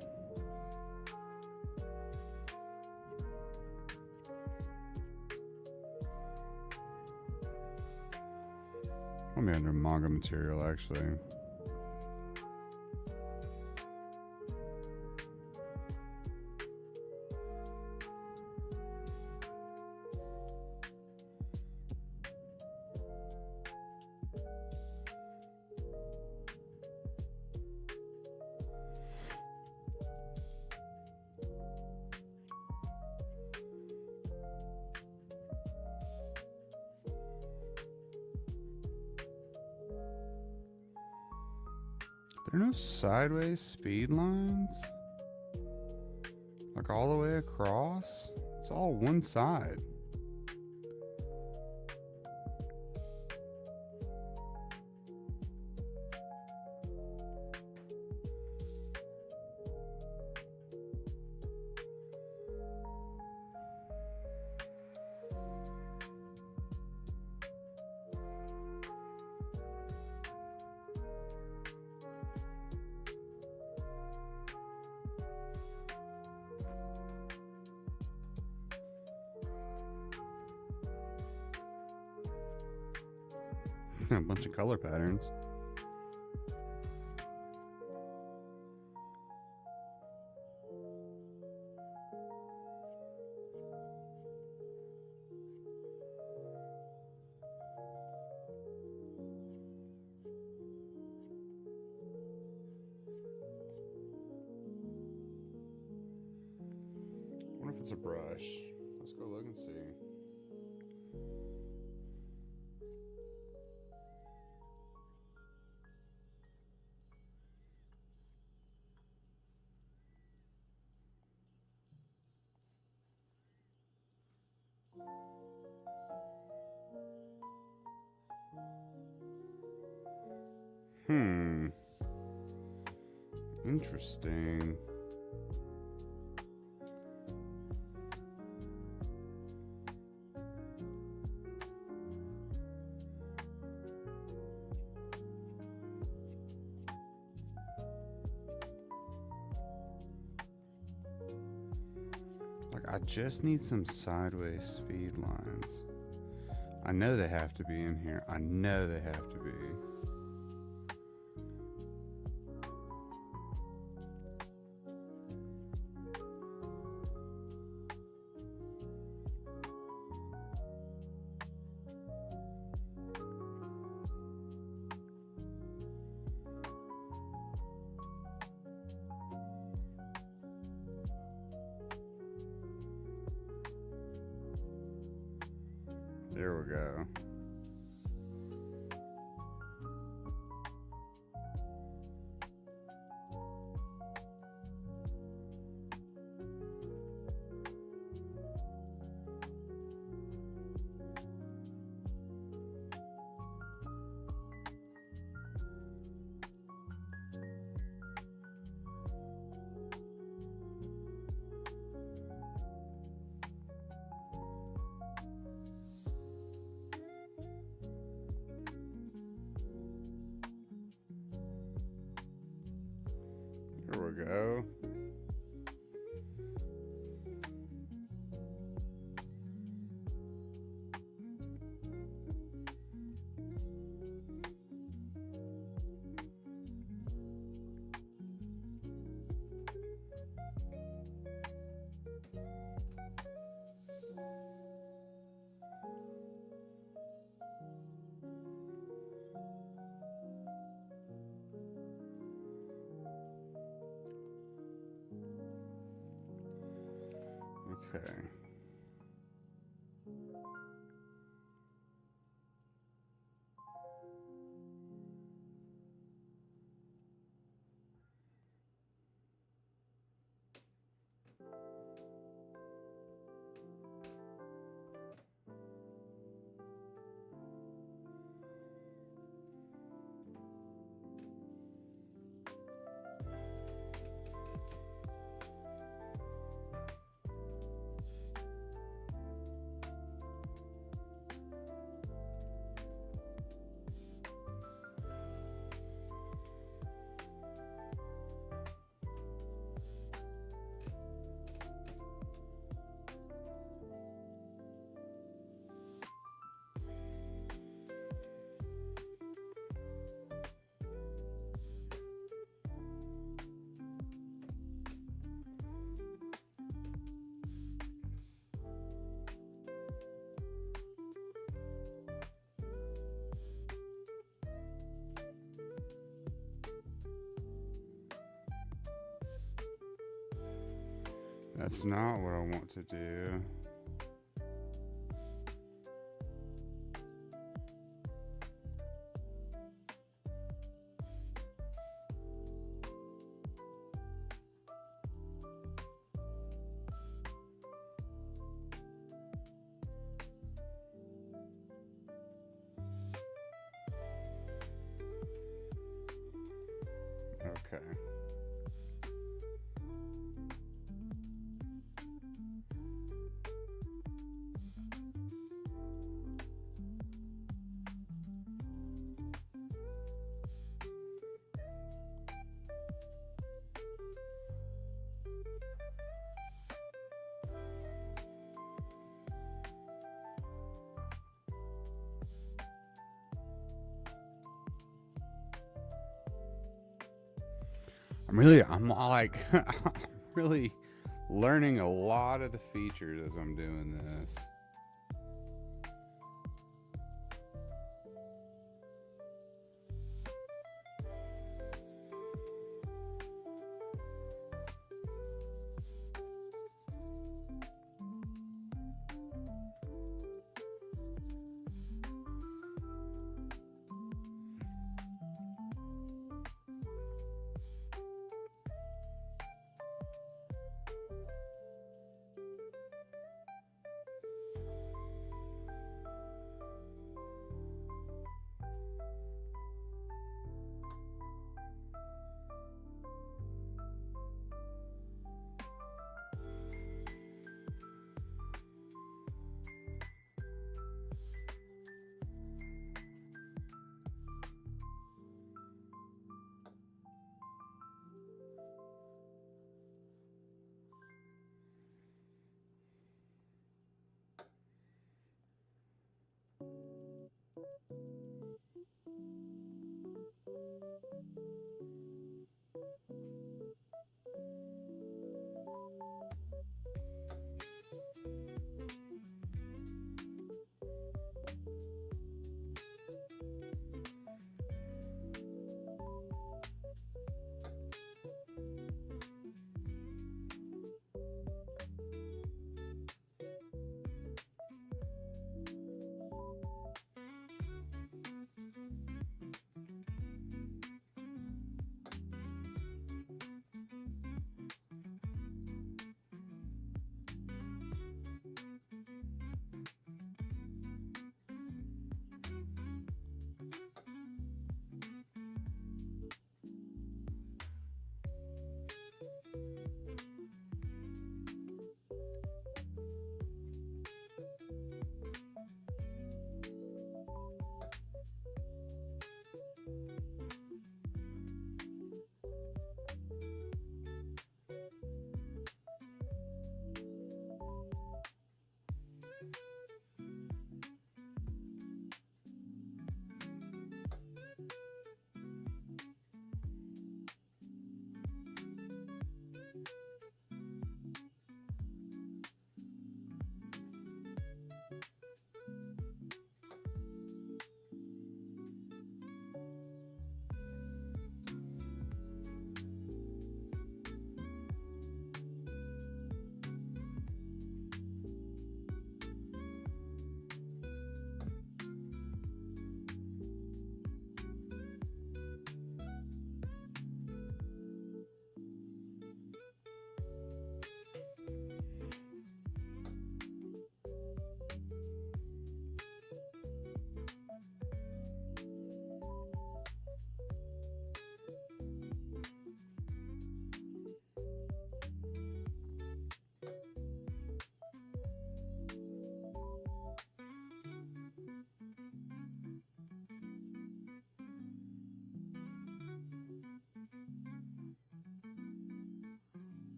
Let me under manga material actually. There are no sideways speed lines? Like all the way across? It's all one side. A bunch of color patterns. I wonder if it's a brush. Let's go look and see. Interesting. Like, I just need some sideways speed lines. I know they have to be in here. I know they have to be. There we go. There we go. Okay. That's not what I want to do. Okay. I'm like, I'm really learning a lot of the features as I'm doing this.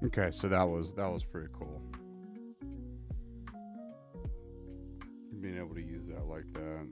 Okay, so that was pretty cool. Being able to use that like that.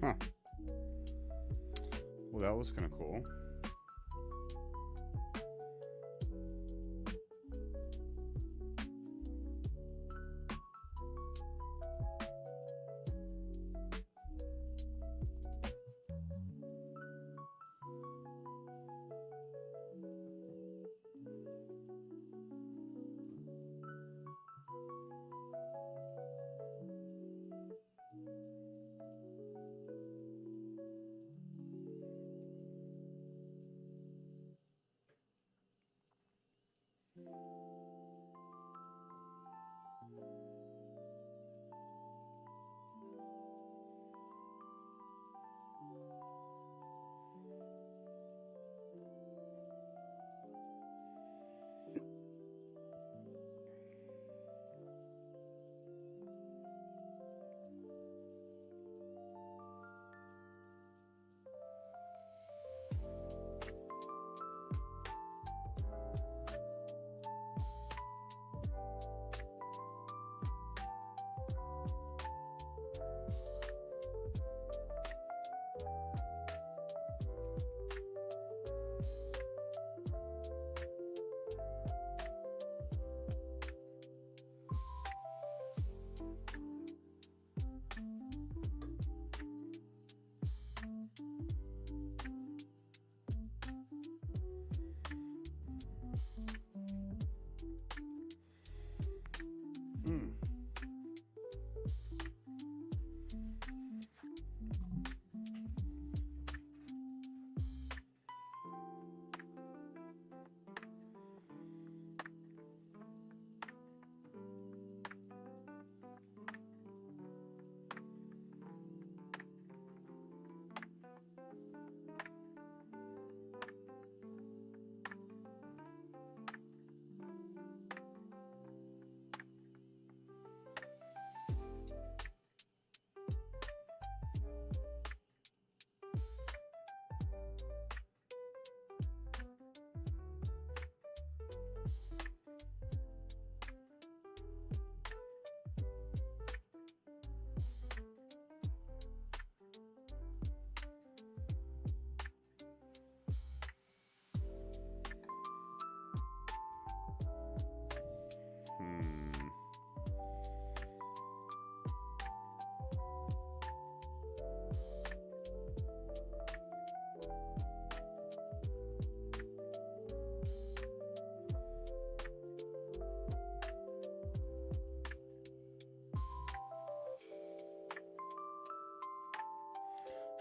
Huh. Well, that was kind of cool.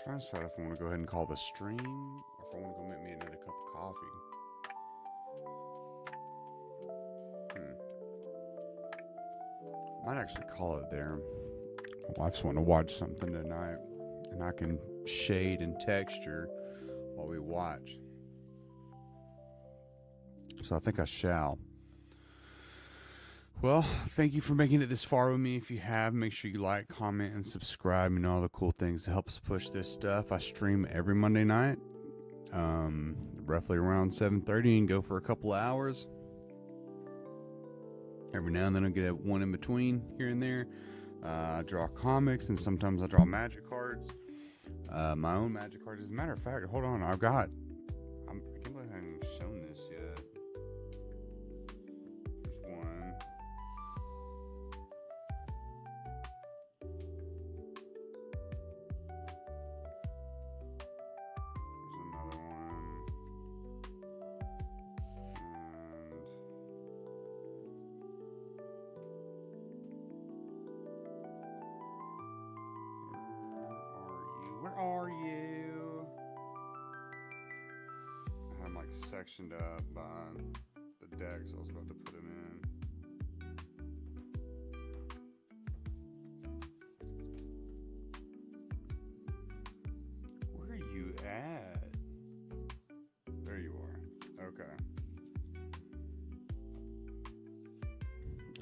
Trying to decide if I want to go ahead and call the stream or if I want to go make me another cup of coffee. Might actually call it there. My wife's wanting to watch something tonight, and I can shade and texture while we watch. So I think I shall. Well, thank you for making it this far with me. If you have, make sure you like, comment, and subscribe, and all the cool things to help us push this stuff. I stream every Monday night, roughly around 7:30, and go for a couple of hours. Every now and then I'll get one in between here and there. I draw comics, and sometimes I draw magic cards. My own magic cards. As a matter of fact, hold on, I can't believe I haven't shown this yet. There's one. There's another one. And where are you? I had them like sectioned up by the deck, so I was about to put them in. Where are you at? There you are. Okay.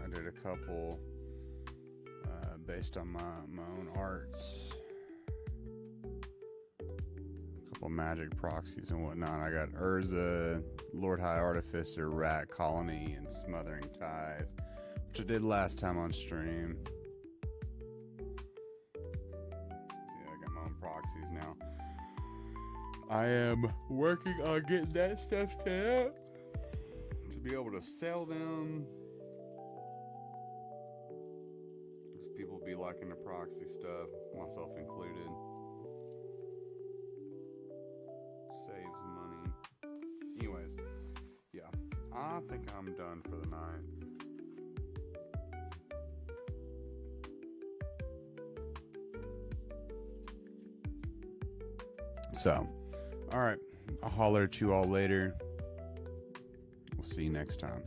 I did a couple based on my own arts. A couple magic proxies and whatnot. I got Urza, Lord High Artificer, Rat Colony, and Smothering Tithe, which I did last time on stream. Yeah, I got my own proxies now. I am working on getting that stuff set up to be able to sell them. Because people be liking the proxy stuff, myself included. Saves money. Anyways, yeah, I think I'm done for the night. So, all right, I'll holler at you all later. We'll see you next time.